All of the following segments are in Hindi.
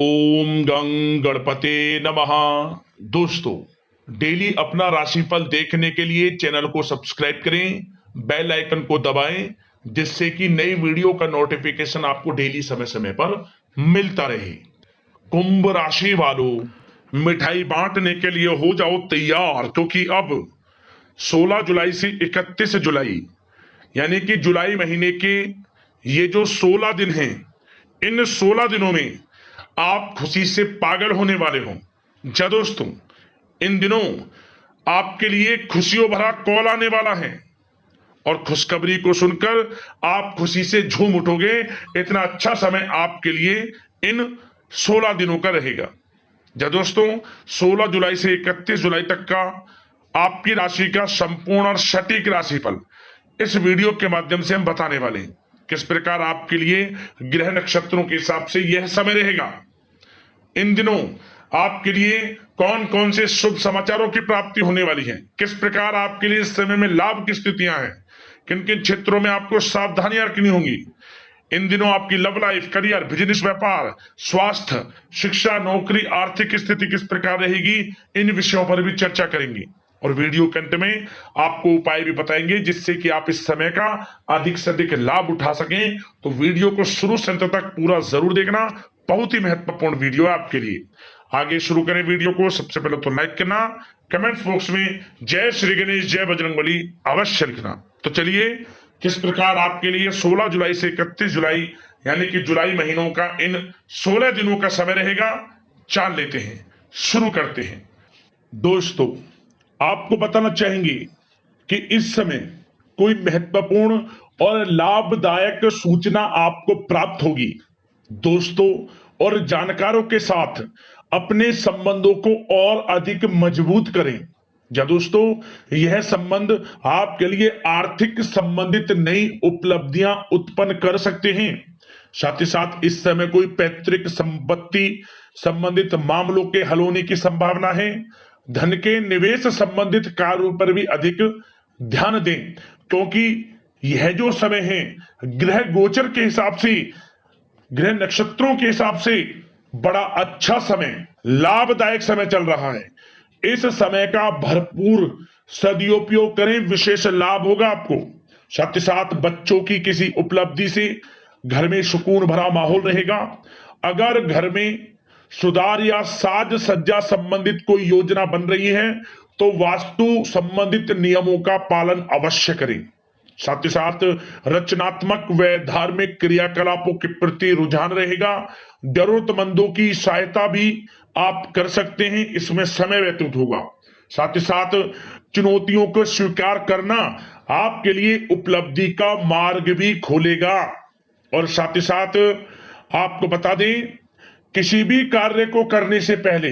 ओम गं गणपते नमः। दोस्तों, डेली अपना राशिफल देखने के लिए चैनल को सब्सक्राइब करें, बेल आइकन को दबाएं, जिससे कि नई वीडियो का नोटिफिकेशन आपको डेली समय समय पर मिलता रहे। कुंभ राशि वालों, मिठाई बांटने के लिए हो जाओ तैयार, क्योंकि अब 16 जुलाई से 31 जुलाई यानी कि जुलाई महीने के ये जो 16 दिन हैं, इन 16 दिनों में आप खुशी से पागल होने वाले हो। जा दोस्तों, इन दिनों आपके लिए खुशियों भरा कॉल आने वाला है और खुशखबरी को सुनकर आप खुशी से झूम उठोगे। इतना अच्छा समय आपके लिए इन 16 दिनों का रहेगा। जा दोस्तों, 16 जुलाई से 31 जुलाई तक का आपकी राशि का संपूर्ण और सटीक राशिफल इस वीडियो के माध्यम से हम बताने वाले हैं। किस प्रकार आपके लिए ग्रह नक्षत्रों के हिसाब से यह समय रहेगा, इन दिनों आपके लिए कौन कौन से शुभ समाचारों की प्राप्ति होने वाली है, किस प्रकार आपके लिए इस समय में लाभ की स्थितियां हैं, किन किन क्षेत्रों में आपको सावधानियां रखनी होंगी। इन दिनों आपकी लव लाइफ, करियर, बिजनेस, व्यापार, स्वास्थ्य, शिक्षा, नौकरी, आर्थिक स्थिति किस प्रकार रहेगी, इन विषयों पर भी चर्चा करेंगे। और वीडियो के अंत में आपको उपाय भी बताएंगे जिससे कि आप इस समय का अधिक से अधिक लाभ उठा सकें। तो वीडियो को शुरू से अंत तक पूरा जरूर देखना, बहुत ही महत्वपूर्ण वीडियो है आपके लिए। आगे शुरू करें वीडियो को। सबसे पहले तो लाइक करना, कमेंट बॉक्स में जय श्री गणेश, जय बजरंगबली अवश्य लिखना। तो चलिए, किस प्रकार आपके लिए 16 जुलाई से 31 जुलाई यानी कि जुलाई महीनों का इन 16 दिनों का समय रहेगा, जान लेते हैं। शुरू करते हैं। दोस्तों, आपको बताना चाहेंगे कि इस समय कोई महत्वपूर्ण और लाभदायक सूचना आपको प्राप्त होगी। दोस्तों और जानकारों के साथ अपने संबंधों को और अधिक मजबूत करें। या दोस्तों, यह संबंध आपके लिए आर्थिक संबंधित नई उपलब्धियां उत्पन्न कर सकते हैं। साथ ही साथ इस समय कोई पैतृक संपत्ति संबंधित मामलों के हल होने की संभावना है। धन के निवेश संबंधित कार्यों पर भी अधिक ध्यान दें, क्योंकि यह जो समय है ग्रह गोचर के हिसाब से, ग्रह नक्षत्रों के हिसाब से बड़ा अच्छा समय, लाभदायक समय चल रहा है। इस समय का भरपूर सदुपयोग करें, विशेष लाभ होगा आपको। साथ ही साथ बच्चों की किसी उपलब्धि से घर में सुकून भरा माहौल रहेगा। अगर घर में सुधार या साज सज्जा संबंधित कोई योजना बन रही है तो वास्तु संबंधित नियमों का पालन अवश्य करें। साथ ही साथ रचनात्मक व धार्मिक क्रियाकलापों के प्रति रुझान रहेगा। जरूरतमंदों की सहायता भी आप कर सकते हैं, इसमें समय व्यतीत होगा। साथ ही साथ चुनौतियों को स्वीकार करना आपके लिए उपलब्धि का मार्ग भी खोलेगा। और साथ ही साथ आपको बता दें, किसी भी कार्य को करने से पहले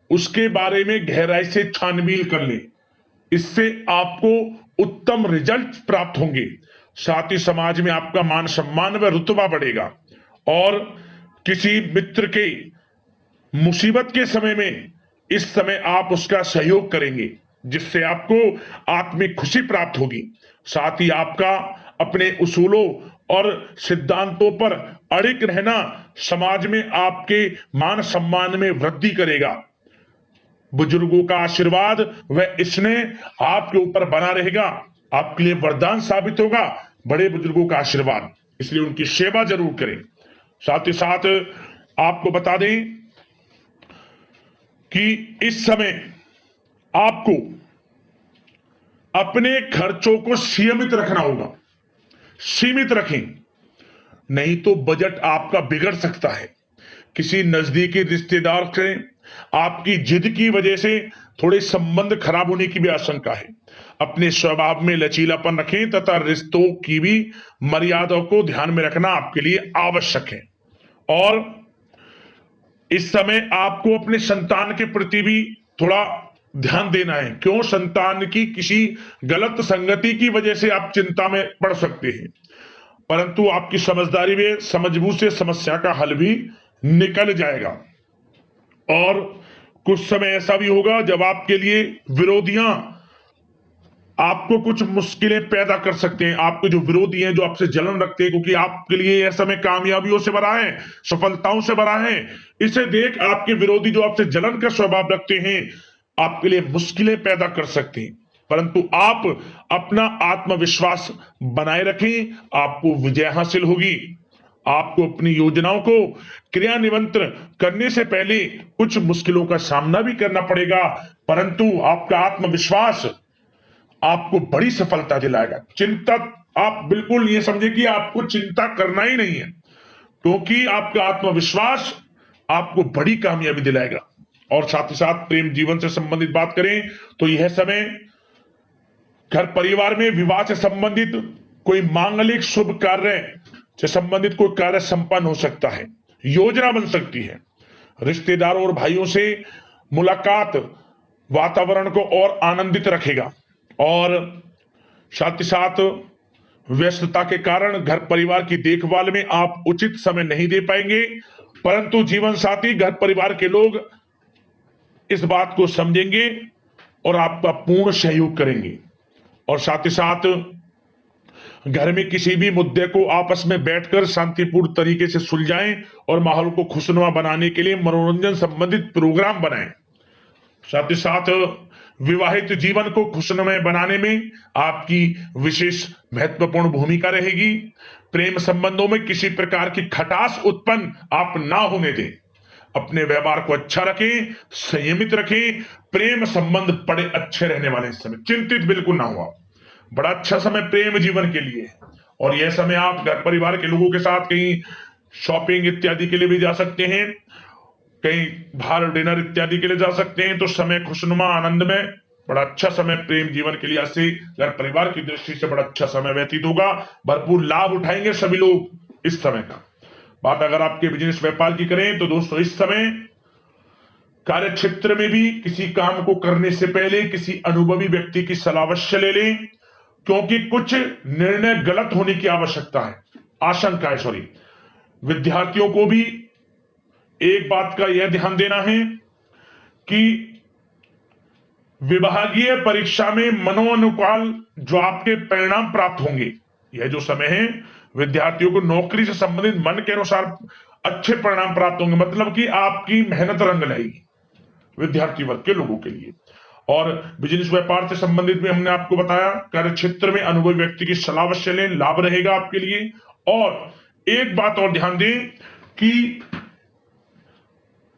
उसके बारे में गहराई से छानबीन कर ले, इससे आपको उत्तम रिजल्ट प्राप्त होंगे। साथ ही समाज में आपका मान सम्मान व रुतबा बढ़ेगा। और किसी मित्र के मुसीबत के समय में इस समय आप उसका सहयोग करेंगे, जिससे आपको आत्मिक खुशी प्राप्त होगी। साथ ही आपका अपने उसूलों और सिद्धांतों पर अड़िग रहना समाज में आपके मान सम्मान में वृद्धि करेगा। बुजुर्गों का आशीर्वाद व स्नेह आपके ऊपर बना रहेगा, आपके लिए वरदान साबित होगा बड़े बुजुर्गों का आशीर्वाद, इसलिए उनकी सेवा जरूर करें। साथ ही साथ आपको बता दें कि इस समय आपको अपने खर्चों को सीमित रखना होगा। सीमित रखें, नहीं तो बजट आपका बिगड़ सकता है। किसी नजदीकी रिश्तेदार से आपकी जिद की वजह से थोड़े संबंध खराब होने की भी आशंका है। अपने स्वभाव में लचीलापन रखें तथा रिश्तों की भी मर्यादाओं को ध्यान में रखना आपके लिए आवश्यक है। और इस समय आपको अपने संतान के प्रति भी थोड़ा ध्यान देना है। क्यों? संतान की किसी गलत संगति की वजह से आप चिंता में पड़ सकते हैं, परंतु आपकी समझदारी में समझबूझ से समस्या का हल भी निकल जाएगा। और कुछ समय ऐसा भी होगा जब आपके लिए विरोधियां आपको कुछ मुश्किलें पैदा कर सकते हैं। आपके जो विरोधी हैं, जो आपसे जलन रखते हैं, क्योंकि आपके लिए यह समय कामयाबियों से भरा है, सफलताओं से भरा है, इसे देख आपके विरोधी जो आपसे जलन का स्वभाव रखते हैं, आपके लिए मुश्किलें पैदा कर सकते हैं। परंतु आप अपना आत्मविश्वास बनाए रखें, आपको विजय हासिल होगी। आपको अपनी योजनाओं को क्रियान्वित करने से पहले कुछ मुश्किलों का सामना भी करना पड़ेगा, परंतु आपका आत्मविश्वास आपको बड़ी सफलता दिलाएगा। चिंता आप बिल्कुल ये समझे कि आपको चिंता करना ही नहीं है, क्योंकि आपका आत्मविश्वास आपको बड़ी कामयाबी दिलाएगा। और साथ ही साथ प्रेम जीवन से संबंधित बात करें तो यह समय घर परिवार में विवाह से संबंधित कोई मांगलिक शुभ कार्य से संबंधित कोई कार्य संपन्न हो सकता है, योजना बन सकती है। रिश्तेदारों और भाइयों से मुलाकात वातावरण को और आनंदित रखेगा। और साथ ही साथ व्यस्तता के कारण घर परिवार की देखभाल में आप उचित समय नहीं दे पाएंगे, परंतु जीवन साथी, घर परिवार के लोग इस बात को समझेंगे और आपका पूर्ण सहयोग करेंगे। और साथ ही साथ घर में किसी भी मुद्दे को आपस में बैठकर शांतिपूर्ण तरीके से सुलझाएं और माहौल को खुशनुमा बनाने के लिए मनोरंजन संबंधित प्रोग्राम बनाएं। साथ ही साथ विवाहित जीवन को खुशनुमा बनाने में आपकी विशेष महत्वपूर्ण भूमिका रहेगी। प्रेम संबंधों में किसी प्रकार की खटास उत्पन्न आप ना होने दें। अपने व्यवहार को अच्छा रखें, संयमित रखें। प्रेम संबंध बड़े अच्छे रहने वाले इस समय, चिंतित बिल्कुल ना हुआ। बड़ा अच्छा समय प्रेम जीवन के लिए है। और यह समय आप घर परिवार के लोगों के साथ कहीं शॉपिंग इत्यादि के लिए भी जा सकते हैं, कहीं बाहर डिनर इत्यादि के लिए जा सकते हैं। तो समय खुशनुमा, आनंद में बड़ा अच्छा समय प्रेम जीवन के लिए, ऐसे घर परिवार की दृष्टि से बड़ा अच्छा समय व्यतीत होगा। भरपूर लाभ उठाएंगे सभी लोग इस समय का। बात अगर आपके बिजनेस व्यापार की करें तो दोस्तों, इस समय कार्य क्षेत्र में भी किसी काम को करने से पहले किसी अनुभवी व्यक्ति की सलाह अवश्य ले लें, क्योंकि कुछ निर्णय गलत होने की आवश्यकता है, आशंका है, सॉरी। विद्यार्थियों को भी एक बात का यह ध्यान देना है कि विभागीय परीक्षा में मनोनुकाल जो आपके परिणाम प्राप्त होंगे, यह जो समय है विद्यार्थियों को नौकरी से संबंधित मन के अनुसार अच्छे परिणाम प्राप्त होंगे, मतलब कि आपकी मेहनत रंग लाएगी विद्यार्थी वर्ग के लोगों के लिए। और बिजनेस व्यापार से संबंधित भी हमने आपको बताया, कार्य क्षेत्र में अनुभवी व्यक्ति की सलाह अवश्य लें, लाभ रहेगा आपके लिए। और एक बात और ध्यान दें कि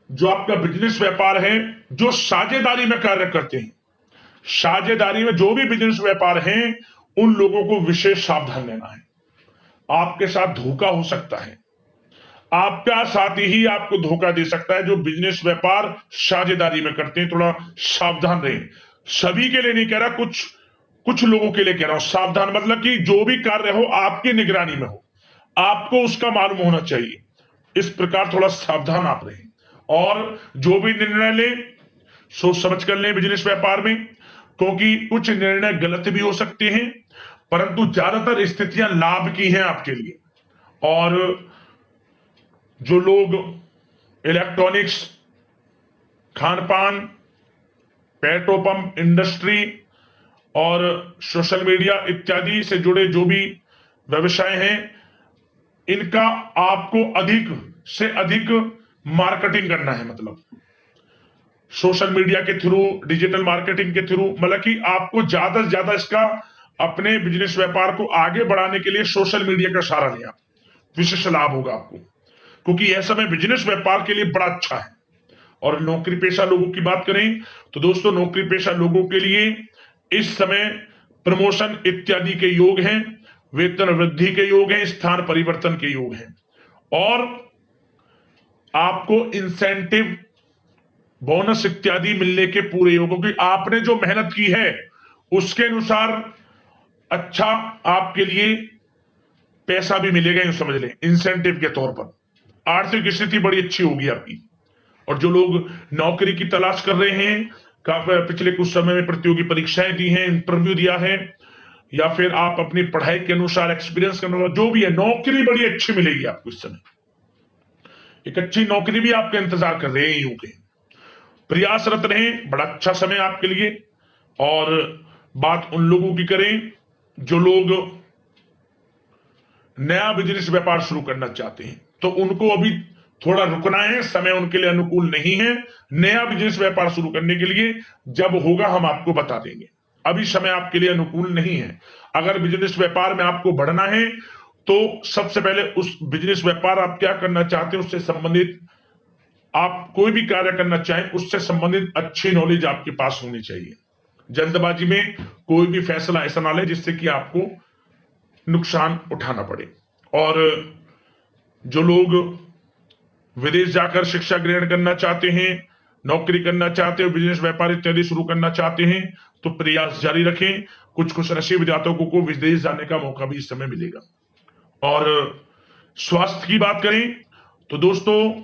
जो आपका बिजनेस व्यापार है, जो साझेदारी में कार्य करते हैं, साझेदारी में जो भी बिजनेस व्यापार है, उन लोगों को विशेष सावधान लेना है। आपके साथ धोखा हो सकता है, आपका साथी ही आपको धोखा दे सकता है। जो बिजनेस व्यापार साझेदारी में करते हैं, थोड़ा सावधान रहें। सभी के लिए नहीं कह रहा, कुछ लोगों के लिए कह रहा हूं। सावधान मतलब कि जो भी कार्य हो आपकी निगरानी में हो, आपको उसका मालूम होना चाहिए। इस प्रकार थोड़ा सावधान आप रहें। और जो भी निर्णय ले, सोच समझ कर लें बिजनेस व्यापार में, क्योंकि कुछ निर्णय गलत भी हो सकते हैं, परंतु ज्यादातर स्थितियां लाभ की हैं आपके लिए। और जो लोग इलेक्ट्रॉनिक्स, खान पान, पेट्रोल पंप इंडस्ट्री और सोशल मीडिया इत्यादि से जुड़े जो भी व्यवसाय हैं, इनका आपको अधिक से अधिक मार्केटिंग करना है। मतलब सोशल मीडिया के थ्रू, डिजिटल मार्केटिंग के थ्रू, मतलब कि आपको ज्यादा से ज्यादा इसका अपने बिजनेस व्यापार को आगे बढ़ाने के लिए सोशल मीडिया का सहारा लिया, विशेष लाभ होगा आपको, क्योंकि यह समय बिजनेस व्यापार के लिए बड़ा अच्छा है। और नौकरी पेशा लोगों की बात करें तो दोस्तों, नौकरी पेशा लोगों के लिए इस समय प्रमोशन इत्यादि के योग हैं, वेतन वृद्धि के योग हैं, स्थान परिवर्तन के योग हैं। और आपको इंसेंटिव, बोनस इत्यादि मिलने के पूरे योग, क्योंकि आपने जो मेहनत की है उसके अनुसार अच्छा आपके लिए पैसा भी मिलेगा, यूं समझ लें, इंसेंटिव के तौर पर। आर्थिक स्थिति बड़ी अच्छी होगी आपकी। और जो लोग नौकरी की तलाश कर रहे हैं, पिछले कुछ समय में प्रतियोगी परीक्षाएं दी हैं, इंटरव्यू दिया है, या फिर आप अपनी पढ़ाई के अनुसार, एक्सपीरियंस के अनुसार, जो भी है, नौकरी बड़ी अच्छी मिलेगी आपको इस समय। एक अच्छी नौकरी भी आपका इंतजार कर रहे हैं, यूं के प्रयासरत रहें, बड़ा अच्छा समय आपके लिए। और बात उन लोगों की करें जो लोग नया बिजनेस व्यापार शुरू करना चाहते हैं, तो उनको अभी थोड़ा रुकना है, समय उनके लिए अनुकूल नहीं है नया बिजनेस व्यापार शुरू करने के लिए। जब होगा हम आपको बता देंगे, अभी समय आपके लिए अनुकूल नहीं है। अगर बिजनेस व्यापार में आपको बढ़ना है तो सबसे पहले उस बिजनेस व्यापार आप क्या करना चाहते हैं उससे संबंधित, आप कोई भी कार्य करना चाहें उससे संबंधित अच्छी नॉलेज आपके पास होनी चाहिए। जल्दबाजी में कोई भी फैसला ऐसा ना ले जिससे कि आपको नुकसान उठाना पड़े। और जो लोग विदेश जाकर शिक्षा ग्रहण करना चाहते हैं, नौकरी करना चाहते हैं, बिजनेस व्यापार इत्यादि शुरू करना चाहते हैं तो प्रयास जारी रखें। कुछ खुश नसीब जातकों को विदेश जाने का मौका भी इस समय मिलेगा। और स्वास्थ्य की बात करें तो दोस्तों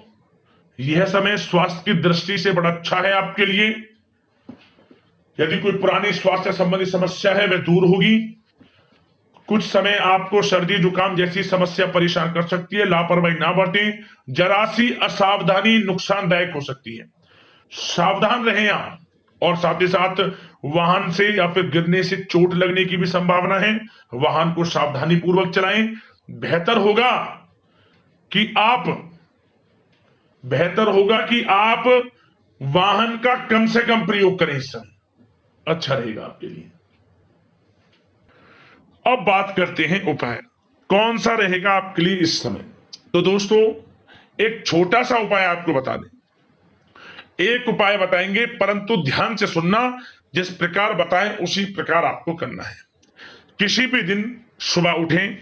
यह समय स्वास्थ्य की दृष्टि से बड़ा अच्छा है आपके लिए। यदि कोई पुरानी स्वास्थ्य संबंधी समस्या है वह दूर होगी। कुछ समय आपको सर्दी जुकाम जैसी समस्या परेशान कर सकती है, लापरवाही ना बरतें। जरा सी असावधानी नुकसानदायक हो सकती है, सावधान रहें आप। और साथ ही साथ वाहन से या फिर गिरने से चोट लगने की भी संभावना है, वाहन को सावधानी पूर्वक चलाएं। बेहतर होगा कि आप वाहन का कम से कम प्रयोग करें, इस समय अच्छा रहेगा आपके लिए। अब बात करते हैं उपाय, कौन सा रहेगा आपके लिए इस समय। तो दोस्तों एक छोटा सा उपाय आपको बता दें, एक उपाय बताएंगे परंतु ध्यान से सुनना, जिस प्रकार बताएं उसी प्रकार आपको करना है। किसी भी दिन सुबह उठें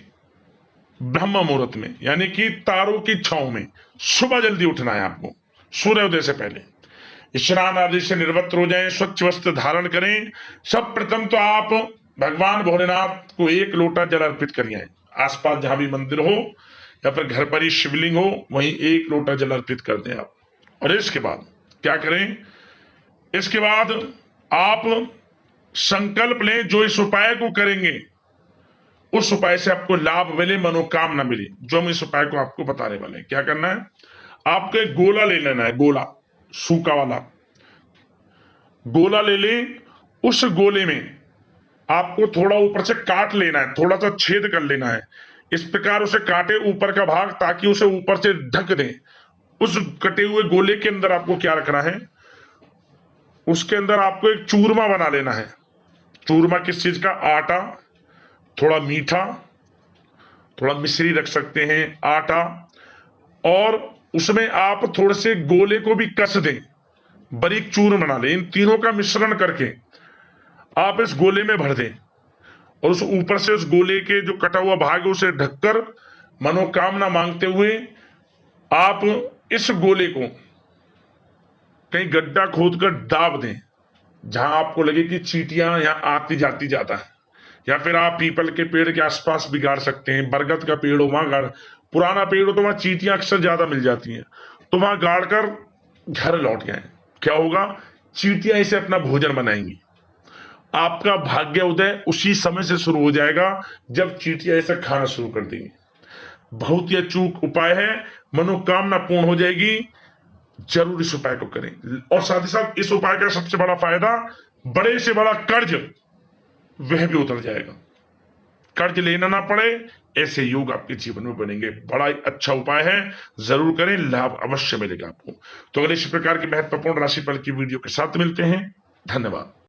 ब्रह्म मुहूर्त में, यानी कि तारों की छांव में सुबह जल्दी उठना है आपको, सूर्योदय से पहले। स्नान आदि से निवृत्त हो जाएं, स्वच्छ वस्त्र धारण करें। सब प्रथम तो आप भगवान भोलेनाथ को 1 लोटा जल अर्पित करिए। आसपास जहां भी मंदिर हो या फिर घर पर ही शिवलिंग हो वहीं 1 लोटा जल अर्पित कर दें आप। और इसके बाद क्या करें, इसके बाद आप संकल्प लें जो इस उपाय को करेंगे उस उपाय से आपको लाभ मिले, मनोकामना मिले। जो हम इस उपाय को आपको बताने वाले हैं, क्या करना है, आपको एक गोला ले लेना है, गोला सूखा वाला गोला ले लें। उस गोले में आपको थोड़ा ऊपर से काट लेना है, थोड़ा सा छेद कर लेना है। इस प्रकार उसे काटे ऊपर का भाग ताकि उसे ऊपर से ढक दें। उस कटे हुए गोले के अंदर आपको क्या रखना है, उसके अंदर आपको एक चूरमा बना लेना है। चूरमा किस चीज का, आटा, थोड़ा मीठा, थोड़ा मिश्री रख सकते हैं, आटा, और उसमें आप थोड़े से गोले को भी कस दें, बारीक चूर्ण बना लें। इन तीनों का मिश्रण करके आप इस गोले में भर दें और उस ऊपर से उस गोले के जो कटा हुआ भाग है उसे ढककर मनोकामना मांगते हुए आप इस गोले को कहीं गड्ढा खोदकर दाब दें जहां आपको लगे कि चींटियां यहां आती जाती ज्यादा है। या फिर आप पीपल के पेड़ के आसपास भी गाड़ सकते हैं, बरगद का पेड़ हो वहां गाड़, पुराना पेड़ हो तो वहां चींटियां अक्सर ज्यादा मिल जाती हैं, तो वहां गाड़ कर घर लौट जाए। क्या होगा, चींटियां इसे अपना भोजन बनाएंगी। आपका भाग्य उदय उसी समय से शुरू हो जाएगा जब चींटियां इसे खाना शुरू कर देंगी। बहुत ही अचूक उपाय है, मनोकामना पूर्ण हो जाएगी। जरूर इस उपाय को करें। और साथ ही साथ इस उपाय का सबसे बड़ा फायदा, बड़े से बड़ा कर्ज वह भी उतर जाएगा, कर्ज लेना ना पड़े, ऐसे योग आपके जीवन में बनेंगे। बड़ा ही अच्छा उपाय है, जरूर करें, लाभ अवश्य मिलेगा आपको। तो अगले इस प्रकार की महत्वपूर्ण राशिफल की वीडियो के साथ मिलते हैं। धन्यवाद।